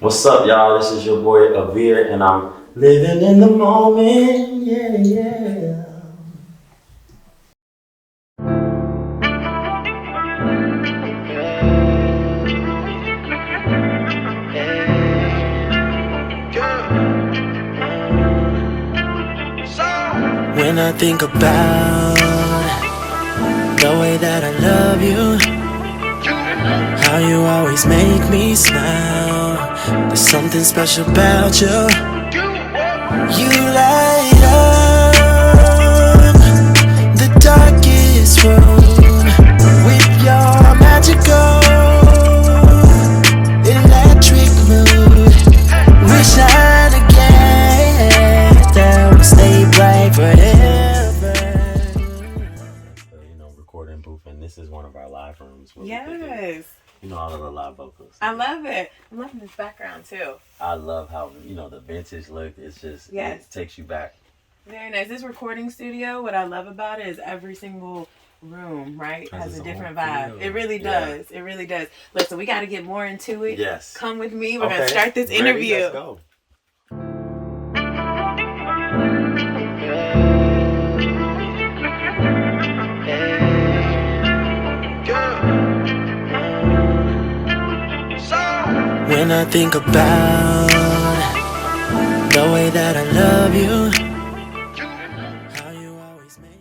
What's up, y'all? This is your boy Avehre, and I'm living in the moment. Yeah, yeah. When I think about the way that I love you, how you always make me smile, there's something special about you. You light up the darkest room with your magical electric mood. Wish I that will stay bright forever. Recording booth, and this is one of our live rooms. Yes. All of the live vocals. I love it. I'm loving this background too. I love how, the vintage look. It's just, It takes you back. Very nice. This recording studio, what I love about it is every single room, right, has a different vibe. It really does. It really does. Listen, we got to get more into it. Yes. Come with me. We're going to start this interview. Let's go. When I think about the way that I love you, how you always make me.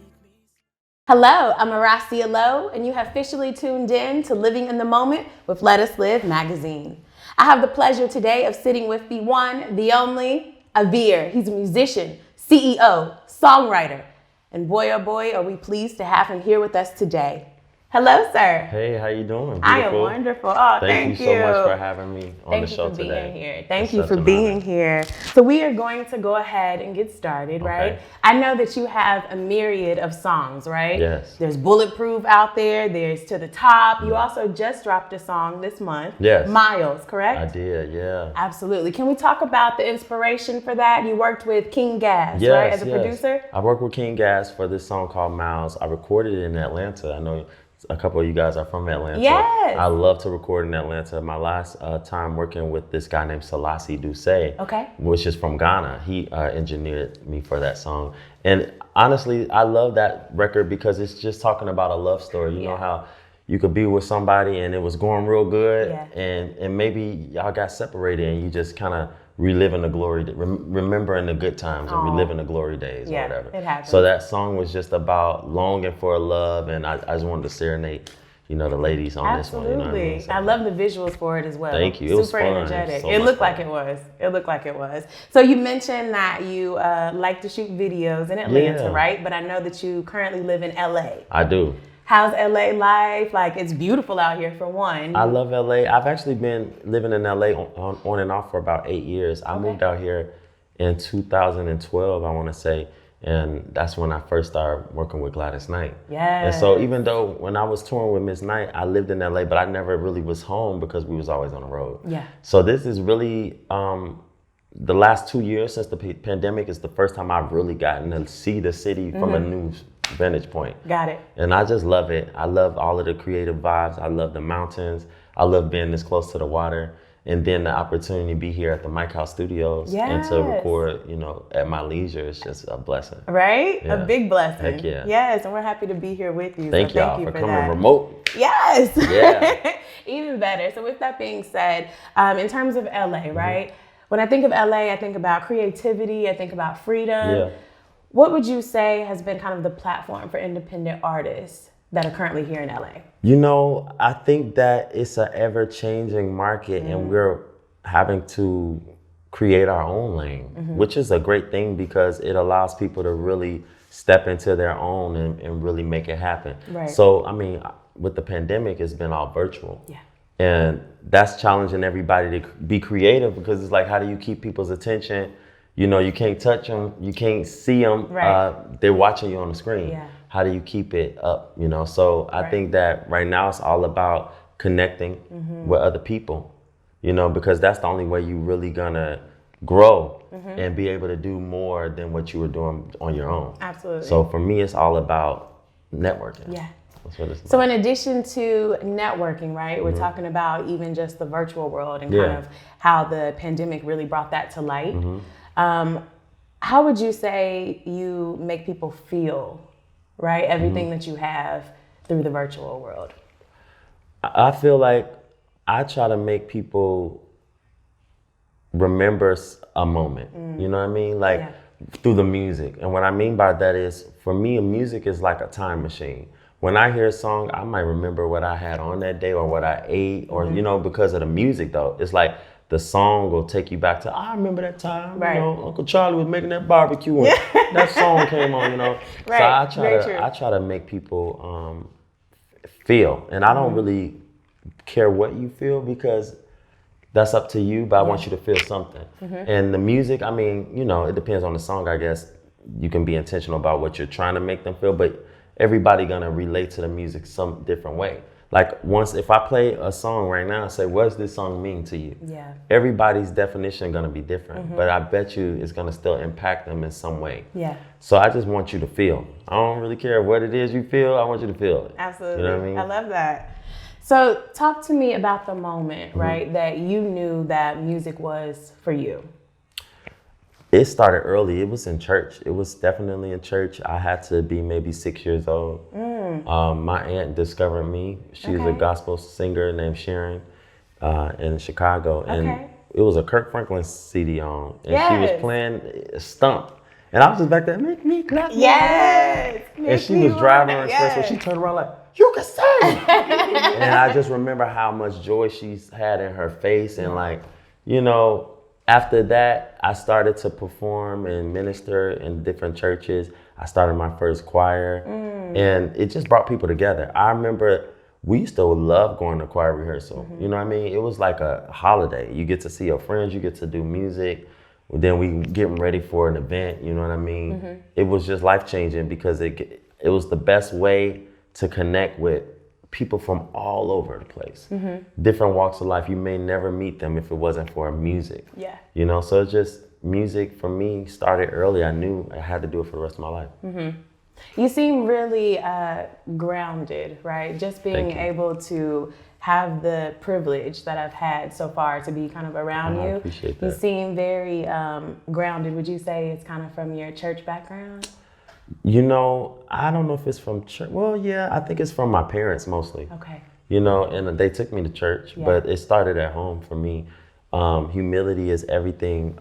Hello, I'm Oroscia L, and you have officially tuned in to Living in the Moment with Let Us Live magazine. I have the pleasure today of sitting with the one, the only, Avehre. He's a musician, CEO, songwriter, and boy, oh boy, are we pleased to have him here with us today. Hello, sir. Hey, how you doing? Beautiful. I am wonderful. Oh, thank you so much for having me on the show today. Thank you for being here. So we are going to go ahead and get started, right? I know that you have a myriad of songs, right? Yes. There's Bulletproof out there. There's To the Top. You also just dropped a song this month. Yes. Miles, correct? I did, yeah. Absolutely. Can we talk about the inspiration for that? You worked with King Gas, right, as a producer? I worked with King Gas for this song called Miles. I recorded it in Atlanta. I know a couple of you guys are from Atlanta. Yes. I love to record in Atlanta. My last time working with this guy named Selassie Douce, which is from Ghana. He engineered me for that song. And honestly, I love that record because it's just talking about a love story. You know how you could be with somebody and it was going real good, and maybe y'all got separated and you just kind of reliving the glory, remembering the good times and reliving the glory days or whatever. It happens. So that song was just about longing for love, and I just wanted to serenade, the ladies on this one. You know what I mean? So, I love the visuals for it as well. Thank you. It was super fun. energetic. So it looked fun. like it was. It looked like it was. So you mentioned that you like to shoot videos in Atlanta, right? But I know that you currently live in LA. I do. How's LA life? Like, it's beautiful out here for one. I love LA. I've actually been living in LA on and off for about 8 years. I moved out here in 2012, I want to say. And that's when I first started working with Gladys Knight. Yes. And so even though when I was touring with Miss Knight, I lived in LA, but I never really was home because we was always on the road. Yeah. So this is really, the last 2 years since the pandemic is the first time I've really gotten to see the city from a new vantage point. Got it. And I just love it. I love all of the creative vibes. I love the mountains. I love being this close to the water. And then the opportunity to be here at the Mike House Studios and to record, at my leisure is just a blessing. Right? Yeah. A big blessing. Heck yeah. Yes, and we're happy to be here with you. Thank y'all for coming remote. Yes. Yeah. Even better. So with that being said, in terms of LA, right? When I think of LA, I think about creativity, I think about freedom. Yeah. What would you say has been kind of the platform for independent artists that are currently here in LA? I think that it's an ever-changing market and we're having to create our own lane, which is a great thing because it allows people to really step into their own and really make it happen. Right. So, with the pandemic, it's been all virtual. Yeah. And that's challenging everybody to be creative because it's like, how do you keep people's attention? You can't touch them, you can't see them. Right. They're watching you on the screen. Yeah. How do you keep it up? So I think that right now it's all about connecting with other people, because that's the only way you're really gonna grow and be able to do more than what you were doing on your own. Absolutely. So for me, it's all about networking. Yeah. That's what it's about. So in addition to networking, right, we're talking about even just the virtual world and kind of how the pandemic really brought that to light. How would you say you make people feel, right? Everything that you have through the virtual world. I feel like I try to make people remember a moment. You know what I mean? Like through the music. And what I mean by that is, for me, music is like a time machine. When I hear a song, I might remember what I had on that day or what I ate, or, you know, because of the music though. It's like the song will take you back to, I remember that time, you know, Uncle Charlie was making that barbecue and that song came on, you know. So I try to make people feel. And I don't really care what you feel, because that's up to you, but I want you to feel something. And the music, I mean, you know, it depends on the song, I guess. You can be intentional about what you're trying to make them feel, but everybody gonna relate to the music some different way. Like if I play a song right now and say, what does this song mean to you? Yeah. Everybody's definition gonna be different, but I bet you it's gonna still impact them in some way. Yeah. So I just want you to feel. I don't really care what it is you feel, I want you to feel it. Absolutely. You know what I mean? I love that. So talk to me about the moment, right, that you knew that music was for you. It started early. It was in church. It was definitely in church. I had to be maybe 6 years old. My aunt discovered me. She was a gospel singer named Sharon in Chicago. And it was a Kirk Franklin CD on. And she was playing Stump. And I was just back there, make me clap. Yes. And she was driving her express, so she turned around like, you can sing. And I just remember how much joy she's had in her face. And like, you know, after that, I started to perform and minister in different churches. I started my first choir, and it just brought people together. I remember we used to love going to choir rehearsal. You know what I mean? It was like a holiday. You get to see your friends, you get to do music. Then we getting ready for an event, you know what I mean? It was just life-changing, because it was the best way to connect with people from all over the place. Different walks of life. You may never meet them if it wasn't for music. Yeah. You know, so it's just music for me started early. I knew I had to do it for the rest of my life. You seem really grounded, right? Just being able to have the privilege that I've had so far to be kind of around you. I appreciate that. You seem very grounded. Would you say it's kind of from your church background? You know, I don't know if it's from church. Well, yeah, I think it's from my parents mostly. Okay. You know, and they took me to church, but it started at home for me. Humility is everything.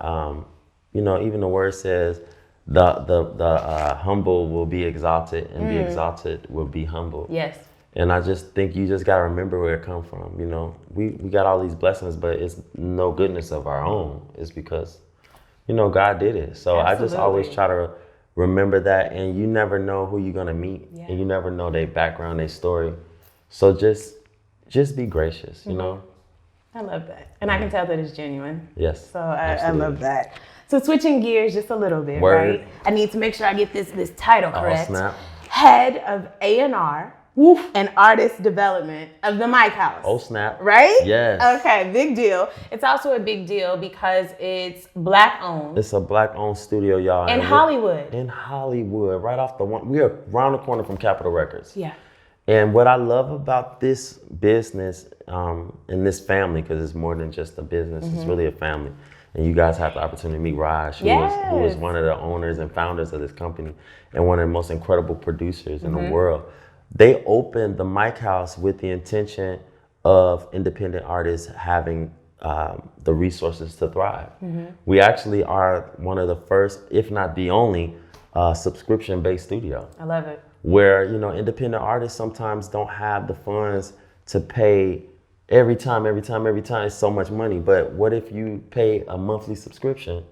You know, even the word says the humble will be exalted, and the exalted will be humble. Yes. And I just think you just gotta remember where it come from. You know, we got all these blessings, but it's no goodness of our own. It's because, you know, God did it. So I just always try to remember that, and you never know who you're gonna meet, and you never know their background, their story. So just be gracious, you know? I love that. And I can tell that it's genuine. Yes. So I love that. So switching gears just a little bit, right? I need to make sure I get this title correct. Oh, snap. Head of A&R and Artist Development of the Mic House. Oh, snap. Right? Yes. Okay, big deal. It's also a big deal because it's Black owned. It's a Black owned studio, y'all. In Hollywood. In Hollywood, right off the one. We are around the corner from Capitol Records. Yeah. And what I love about this business and this family, because it's more than just a business, it's really a family. And you guys have the opportunity to meet Raj, who was one of the owners and founders of this company, and one of the most incredible producers in the world. They opened the Mic House with the intention of independent artists having the resources to thrive. We actually are one of the first, if not the only, subscription-based studio. I love it. Where, you know, independent artists sometimes don't have the funds to pay every time. It's so much money. But what if you pay a monthly subscription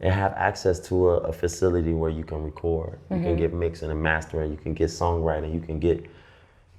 and have access to a facility where you can record, you can get mixing and mastering, you can get songwriting, you can get,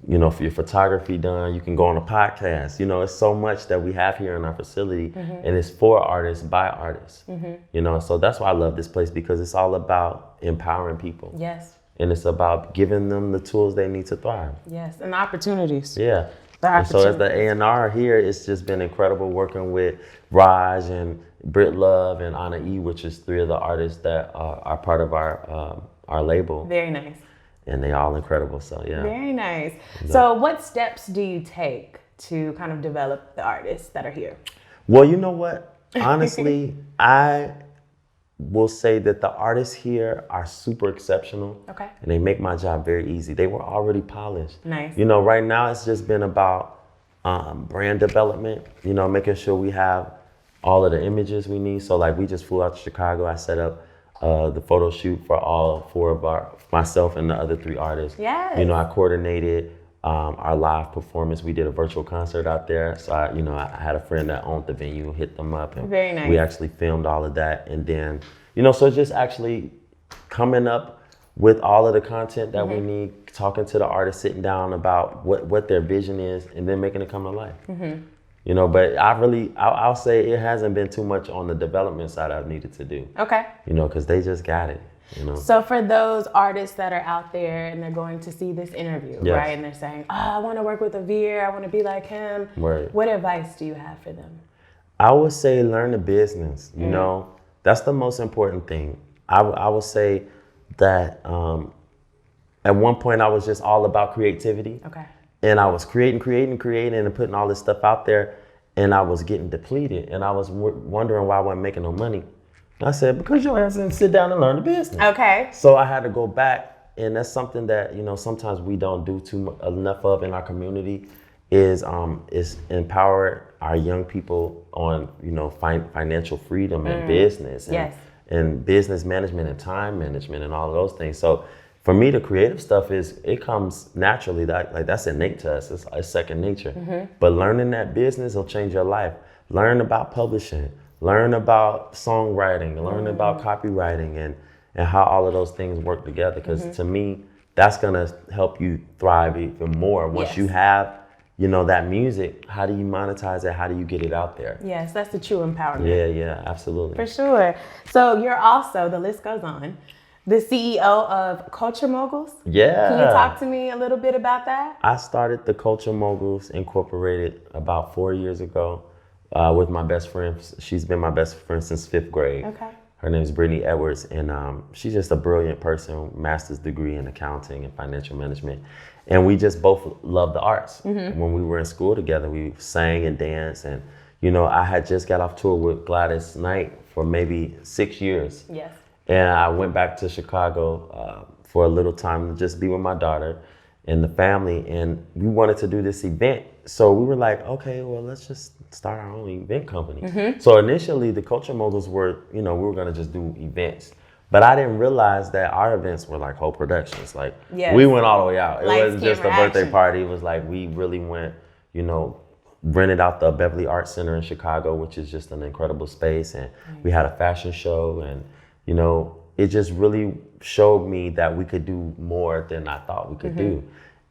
you know, for your photography done, you can go on a podcast. You know, it's so much that we have here in our facility, and it's for artists, by artists. You know, so that's why I love this place, because it's all about empowering people. Yes. And it's about giving them the tools they need to thrive. Yes, and the opportunities. Yeah. And so as the A&R here, it's just been incredible working with Raj and Britt Love and Anna E, which is 3 of the artists that are part of our label. Very nice. and they all incredible. So yeah. Very nice. So what steps do you take to kind of develop the artists that are here? Well, you know what? Honestly, I will say that the artists here are super exceptional. Okay. And they make my job very easy. They were already polished. Nice. You know, right now it's just been about brand development, you know, making sure we have all of the images we need. So like we just flew out to Chicago. I set up the photo shoot for all 4 of myself and the other 3 artists. Yes. You know, I coordinated our live performance. We did a virtual concert out there. So I had a friend that owned the venue, hit them up, and very nice. We actually filmed all of that. And then, you know, so just actually coming up with all of the content that we need, talking to the artists, sitting down about what their vision is, and then making it come to life. You know, but I'll say it hasn't been too much on the development side I've needed to do. Okay. You know, because they just got it, you know. So for those artists that are out there and they're going to see this interview, Yes. right? And they're saying, oh, I want to work with Avehre, I want to be like him. Right. What advice do you have for them? I would say learn the business, you know. That's the most important thing. I would say that at one point I was just all about creativity. Okay. And I was creating and putting all this stuff out there, and I was getting depleted, and I was wondering why I wasn't making no money. And I said, because your ass didn't sit down and learn the business. Okay. So I had to go back, and that's something that, you know, sometimes we don't do enough of in our community is empower our young people on, you know, financial freedom and business and business management and time management and all of those things. So for me, the creative stuff it comes naturally. That's innate to us. It's second nature. But learning that business will change your life. Learn about publishing. Learn about songwriting. Learn about copywriting and how all of those things work together. Because to me, that's gonna help you thrive even more. Once you have, you know, that music, how do you monetize it? How do you get it out there? Yes, that's the true empowerment. Yeah, absolutely. For sure. So you're also, the list goes on, the CEO of Culture Moguls. Yeah. Can you talk to me a little bit about that? I started the Culture Moguls Incorporated about 4 years ago with my best friend. She's been my best friend since 5th grade. Okay. Her name is Brittany Edwards, and she's just a brilliant person, master's degree in accounting and financial management. And we just both love the arts. When we were in school together, we sang and danced. And, you know, I had just got off tour with Gladys Knight for maybe 6 years. Yes. And I went back to Chicago for a little time to just be with my daughter and the family. And we wanted to do this event. So we were like, okay, well, let's just start our own event company. So initially the Culture Moguls were, you know, we were going to just do events. But I didn't realize that our events were like whole productions. Like we went all the way out. It wasn't just a birthday party. It was like we really went, you know, rented out the Beverly Arts Center in Chicago, which is just an incredible space. And we had a fashion show, and, you know, it just really showed me that we could do more than I thought we could do.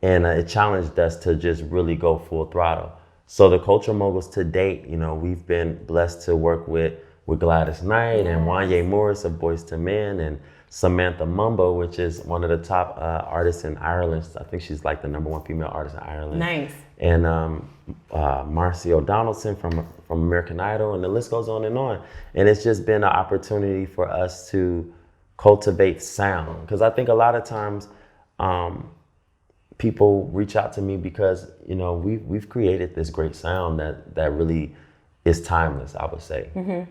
And it challenged us to just really go full throttle. So the Culture Moguls to date, you know, we've been blessed to work with Gladys Knight and Wanya Morris of Boyz II Men, and Samantha Mumba, which is one of the top artists in Ireland. I think she's like the #1 female artist in Ireland. Nice. And Marcy O'Donnellson from American Idol, and the list goes on. And it's just been an opportunity for us to cultivate sound. Because I think a lot of times people reach out to me because, you know, we've created this great sound that really is timeless, I would say.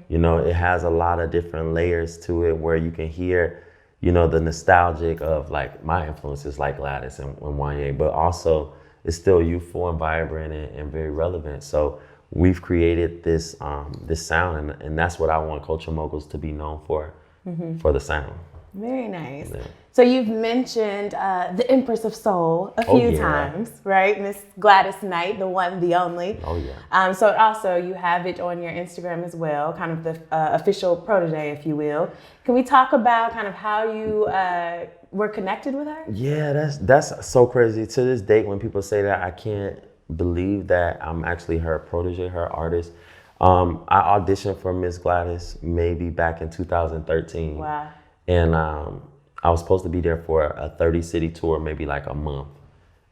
You know, it has a lot of different layers to it where you can hear, you know, the nostalgic of like my influences like Gladys and Wanya, but also it's still youthful and vibrant and very relevant. So we've created this this sound, and that's what I want Culture Moguls to be known for the sound. Very nice. Yeah. So you've mentioned the Empress of Soul a few times, right? Miss Gladys Knight, the one, the only. Oh yeah. So also you have it on your Instagram as well, kind of the official protege, if you will. Can we talk about kind of how you were connected with her? Yeah, that's so crazy. To this date, when people say that, I can't believe that I'm actually her protege, her artist. I auditioned for Miss Gladys maybe back in 2013. Wow. And I was supposed to be there for a 30-city tour, maybe like a month.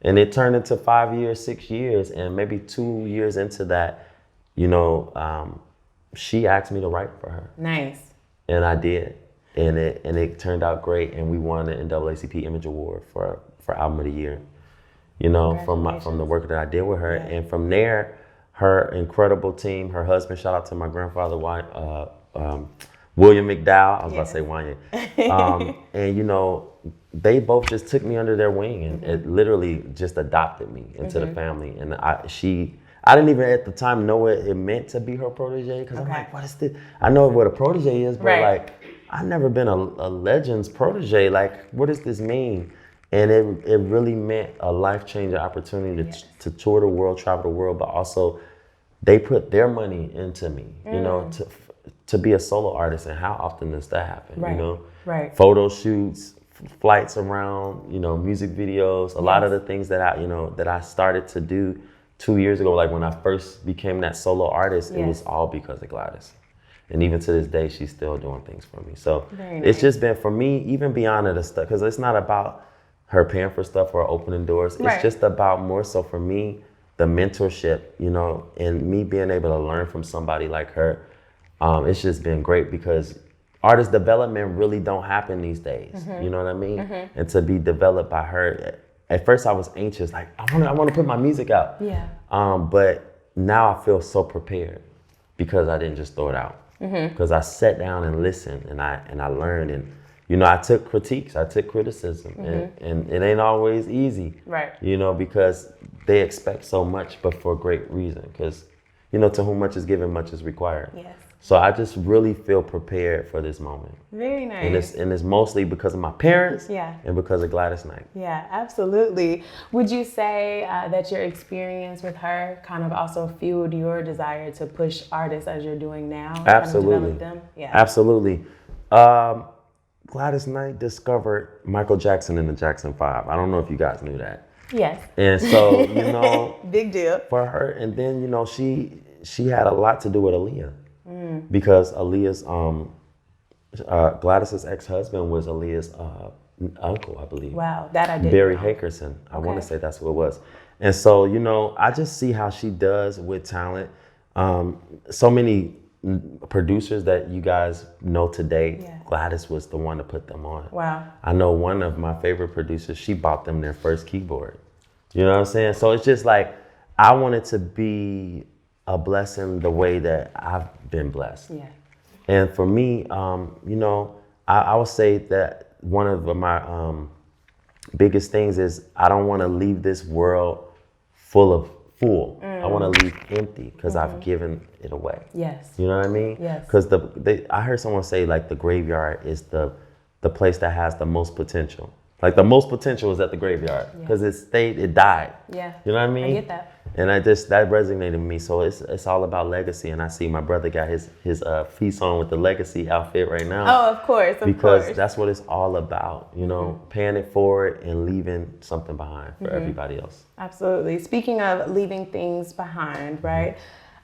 And it turned into 5 years, 6 years, and maybe 2 years into that, you know, she asked me to write for her. Nice. And I did. and it turned out great, and we won the NAACP Image Award for Album of the Year. You know, from the work that I did with her, and from there, her incredible team, her husband. Shout out to my grandfather, William McDowell. I was about to say Wayan. And you know, they both just took me under their wing, and it literally just adopted me into the family. And I didn't even at the time know what it meant to be her protege, because I'm like, what is this? I know what a protege is, but like, I've never been a Legends protege. Like, what does this mean? And it really meant a life-changing opportunity to tour the world, travel the world, but also they put their money into me, you know, to be a solo artist. And how often does that happen, you know? Photo shoots, flights around, you know, music videos, a lot of the things that I started to do 2 years ago, like when I first became that solo artist, it was all because of Gladys. And even to this day, she's still doing things for me. So it's just been, for me, even beyond the stuff, because it's not about her paying for stuff or opening doors. It's just about, more so for me, the mentorship, you know, and me being able to learn from somebody like her. It's just been great, because artist development really don't happen these days. You know what I mean? And to be developed by her, at first I was anxious, like I want to put my music out. But now I feel so prepared, because I didn't just throw it out. Because I sat down and listened, and I learned, and you know, I took critiques, I took criticism, and it ain't always easy, you know, because they expect so much, but for a great reason, because, you know, to whom much is given, much is required. So I just really feel prepared for this moment. Very nice. And it's mostly because of my parents and because of Gladys Knight. Yeah, absolutely. Would you say that your experience with her kind of also fueled your desire to push artists as you're doing now? Absolutely. Kind of develop them? Absolutely. Gladys Knight discovered Michael Jackson in the Jackson 5. I don't know if you guys knew that. Yes. And so, you know, big deal for her. And then, you know, she had a lot to do with Aaliyah, because Aaliyah's Gladys's ex-husband was Aaliyah's uncle, I believe. Wow, that I didn't Barry know. Hakerson. I want to say that's who it was. And so, you know, I just see how she does with talent. So many producers that you guys know today, Gladys was the one to put them on. Wow. I know one of my favorite producers, she bought them their first keyboard. You know what I'm saying? So it's just like, I wanted to be a blessing the way that I've been blessed. And for me, you know, I would say that one of my biggest things is, I don't want to leave this world full. I want to leave empty, because I've given it away. You know what I mean? Because I heard someone say, like, the graveyard is the place that has the most potential. Like, the most potential is at the graveyard, because it died. You know what I mean? I get that. And that resonated with me. So it's all about legacy. And I see my brother got his feast on with the legacy outfit right now. Oh, of course, because that's what it's all about, you know, paying it forward and leaving something behind for everybody else. Absolutely. Speaking of leaving things behind, right?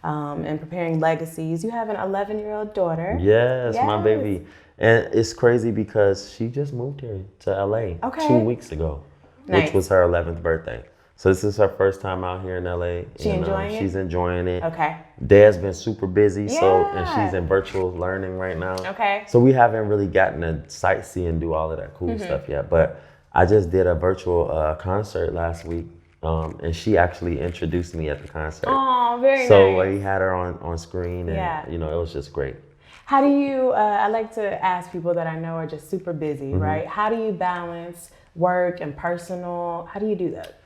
And preparing legacies, you have an 11-year-old daughter. Yes, my baby. And it's crazy because she just moved here to LA 2 weeks ago, which was her 11th birthday. So this is her first time out here in LA. She enjoying it? She's enjoying it. Okay. Dad's been super busy, and she's in virtual learning right now. Okay. So we haven't really gotten to sightsee and do all of that cool stuff yet. But I just did a virtual concert last week, and she actually introduced me at the concert. Oh, very nice. So we had her on screen, and you know, it was just great. How do you? I like to ask people that I know are just super busy, right? How do you balance work and personal? How do you do that?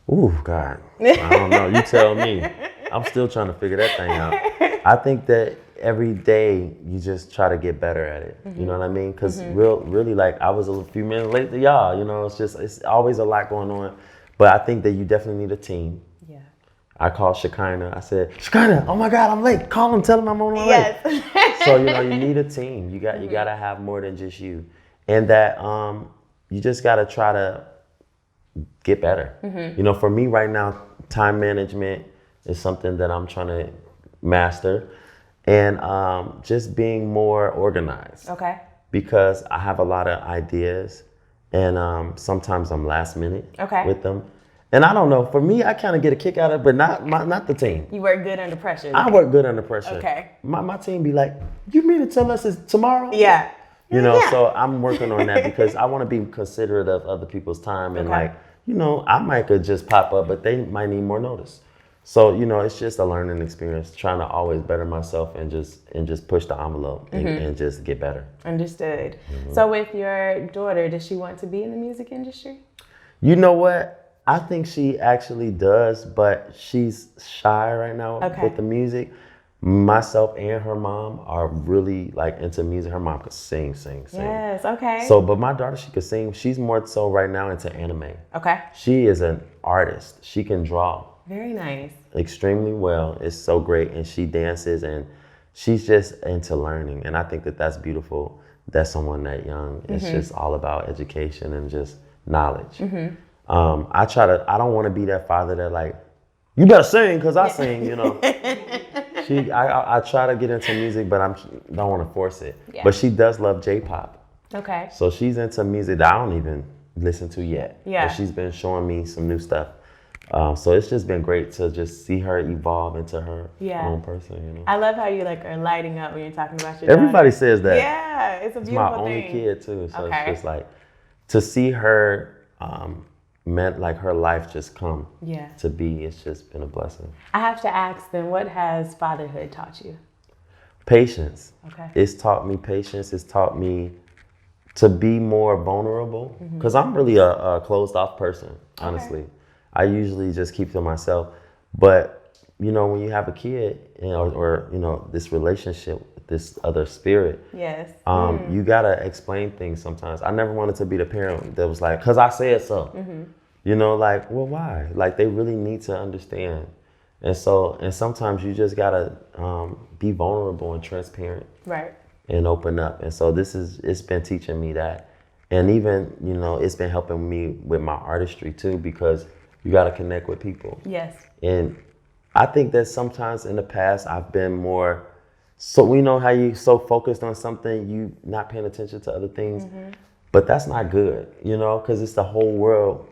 Ooh, God, I don't know. You tell me. I'm still trying to figure that thing out. I think that every day you just try to get better at it. You know what I mean? Because really, like, I was a few minutes late to y'all. You know, it's always a lot going on. But I think that you definitely need a team. Yeah. I called Shekinah. I said, Shekinah, oh my God, I'm late. Call him, tell him I'm on my way. So, you know, you need a team. You got to have more than just you. And that you just got to try to get better. You know, for me right now, time management is something that I'm trying to master, and just being more organized. Okay. Because I have a lot of ideas, and sometimes I'm last minute with them. And I don't know, for me, I kind of get a kick out of it, but not the team. You work good under pressure. I work good under pressure. Okay. My team be like, you mean to tell us it's tomorrow? Yeah. You know, so I'm working on that because I want to be considerate of other people's time and like, you know, I might could just pop up, but they might need more notice. So, you know, it's just a learning experience, trying to always better myself and just push the envelope and just get better. Understood. So with your daughter, does she want to be in the music industry? You know what? I think she actually does, but she's shy right now with the music. Myself and her mom are really like into music. Her mom could sing. Yes, okay. So, but my daughter, she could sing. She's more so right now into anime. Okay. She is an artist. She can draw. Very nice. Extremely well. It's so great. And she dances and she's just into learning. And I think that that's beautiful that someone that young is just all about education and just knowledge. I don't want to be that father that like, you better sing because I sing, you know. I try to get into music, but don't want to force it. Yeah. But she does love J-pop. Okay. So she's into music that I don't even listen to yet. Yeah. But she's been showing me some new stuff. So it's just been great to just see her evolve into her own person, you know. I love how you like are lighting up when you're talking about your Everybody daughter. says that. Yeah, it's a beautiful thing. It's my only kid too, so it's just like to see her meant like her life just come to be. It's just been a blessing. I have to ask then, what has fatherhood taught you? Patience. Okay. It's taught me patience. It's taught me to be more vulnerable because I'm really a closed off person, honestly. I usually just keep to myself. But, you know, when you have a kid or you know, this relationship with this other spirit, you got to explain things sometimes. I never wanted to be the parent that was like, because I said so. You know, like, well, why? Like, they really need to understand. And sometimes you just got to be vulnerable and transparent. Right. And open up. And so it's been teaching me that. And even, you know, it's been helping me with my artistry too, because you got to connect with people. Yes. And I think that sometimes in the past I've been more, so we know how you so focused on something, you not paying attention to other things, but that's not good, you know, because it's the whole world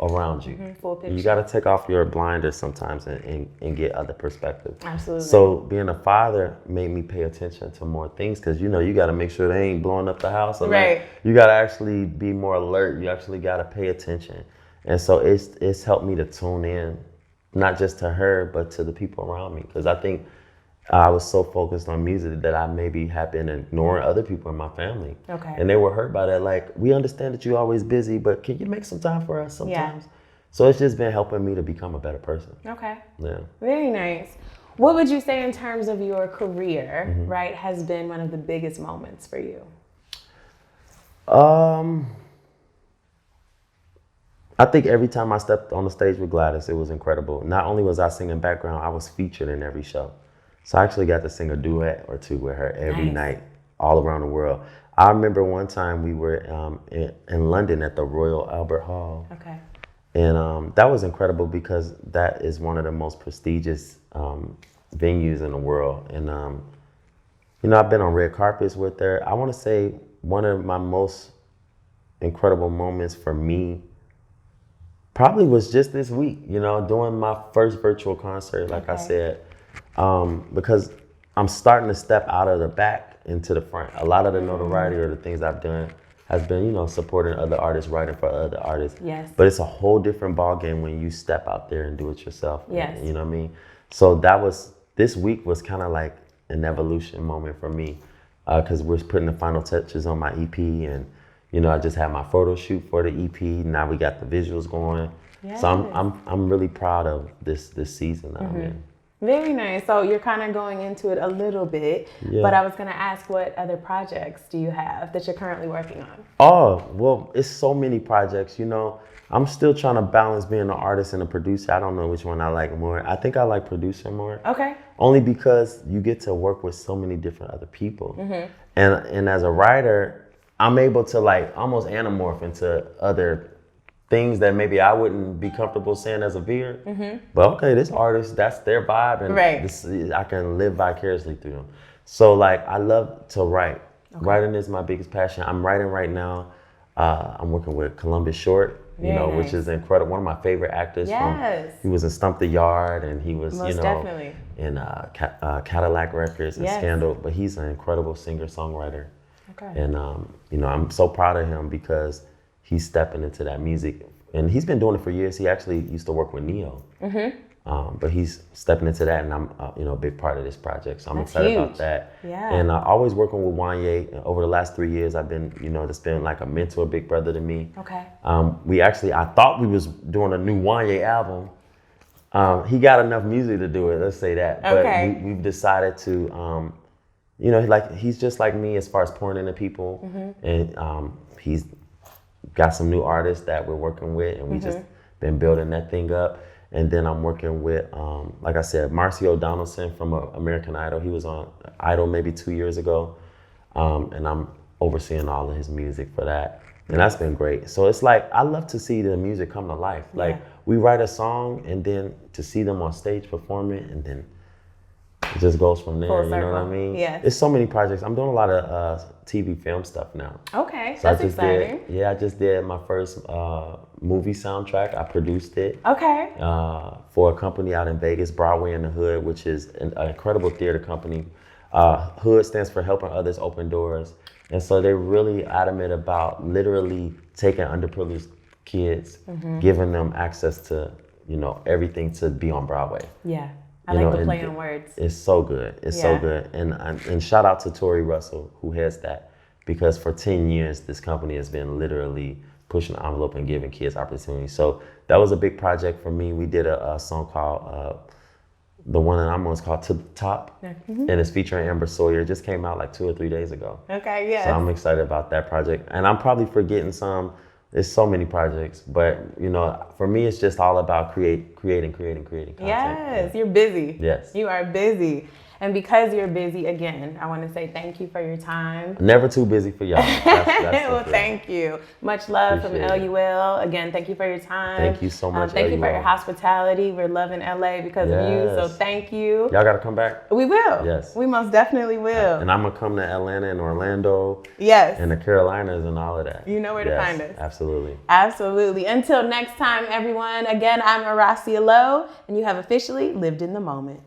around you. Full picture. You got to take off your blinders sometimes and get other perspective. Absolutely. So being a father made me pay attention to more things because, you know, you got to make sure they ain't blowing up the house. Right. You got to actually be more alert. You actually got to pay attention. And so it's helped me to tune in, not just to her, but to the people around me. Because I think I was so focused on music that I maybe have been ignoring other people in my family. Okay. And they were hurt by that. Like, we understand that you're always busy, but can you make some time for us sometimes? Yeah. So it's just been helping me to become a better person. Okay. Yeah. Very nice. What would you say in terms of your career, right, has been one of the biggest moments for you? I think every time I stepped on the stage with Gladys, it was incredible. Not only was I singing background, I was featured in every show. So I actually got to sing a duet or two with her every night, all around the world. I remember one time we were in London at the Royal Albert Hall. Okay. And that was incredible because that is one of the most prestigious venues in the world. And, you know, I've been on red carpets with her. I want to say one of my most incredible moments for me probably was just this week, you know, doing my first virtual concert, like I said. Because I'm starting to step out of the back into the front. A lot of the notoriety or the things I've done has been, you know, supporting other artists, writing for other artists. Yes. But it's a whole different ballgame when you step out there and do it yourself. Yes. You know what I mean? So this week was kind of like an evolution moment for me because we're putting the final touches on my EP and, you know, I just had my photo shoot for the EP. Now we got the visuals going. Yes. So I'm really proud of this season that I'm in. Very nice. So you're kind of going into it a little bit, but I was going to ask what other projects do you have that you're currently working on? Oh, well, it's so many projects, you know. I'm still trying to balance being an artist and a producer. I don't know which one I like more. I think I like producer more. Okay. Only because you get to work with so many different other people. And as a writer, I'm able to like almost anamorph into other things that maybe I wouldn't be comfortable saying as Avehre. But okay, this artist, that's their vibe, and I can live vicariously through them. So like, I love to write. Writing is my biggest passion. I'm writing right now. I'm working with Columbus Short, you know, which is incredible. One of my favorite actors. He was in Stump the Yard, and he was, you know, in Cadillac Records and Scandal. But he's an incredible singer-songwriter. Okay. And you know, I'm so proud of him because he's stepping into that music, and he's been doing it for years. He actually used to work with Neo, but he's stepping into that, and I'm you know, a big part of this project. So I'm excited about that. Yeah. And always working with Wanye. Over the last 3 years, I've been, you know, just been like a mentor, big brother to me. Okay. I thought we was doing a new Wanye album. He got enough music to do it, let's say that. Okay. But we've decided to, you know, like he's just like me as far as pouring into people. And he's got some new artists that we're working with, and we just been building that thing up. And then I'm working with, like I said, Marcio Donaldson from American Idol. He was on Idol maybe 2 years ago. And I'm overseeing all of his music for that. And that's been great. So it's like, I love to see the music come to life. Like we write a song, and then to see them on stage perform it, and then it just goes from there. You know what I mean? Yes. It's so many projects. I'm doing a lot of TV film stuff now. Okay, So that's exciting. I just did my first movie soundtrack. I produced it. Okay. For a company out in Vegas, Broadway in the Hood, which is an incredible theater company. Hood stands for Helping Others Open Doors. And so they're really adamant about literally taking underprivileged kids, giving them access to, you know, everything to be on Broadway. Yeah. I You like know, the and play on words. It's so good. It's so good. And shout out to Tori Russell, who heads that, because for 10 years, this company has been literally pushing the envelope and giving kids opportunities. So that was a big project for me. We did a song called, the one that I'm on is called To the Top, and it's featuring Amber Sawyer. It just came out like 2 or 3 days ago. Okay, yes. So I'm excited about that project. And I'm probably forgetting some. There's so many projects, but you know, for me, it's just all about creating content. Yes, you're busy. Yes. You are busy. And because you're busy, again, I want to say thank you for your time. Never too busy for y'all. That's Well, thank you. Much love Appreciate from LUL. Again, thank you for your time. Thank you so much, Thank you for LUL. your hospitality. We're loving LA because of you, so thank you. Y'all gotta come back. We will. Yes. We most definitely will. And I'm gonna come to Atlanta and Orlando. Yes. And the Carolinas and all of that. You know where to find us. Absolutely. Absolutely. Until next time, everyone. Again, I'm Oroscia L, and you have officially lived in the moment.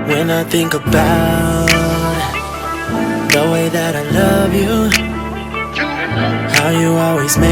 When I think about the way that I love you, how you always make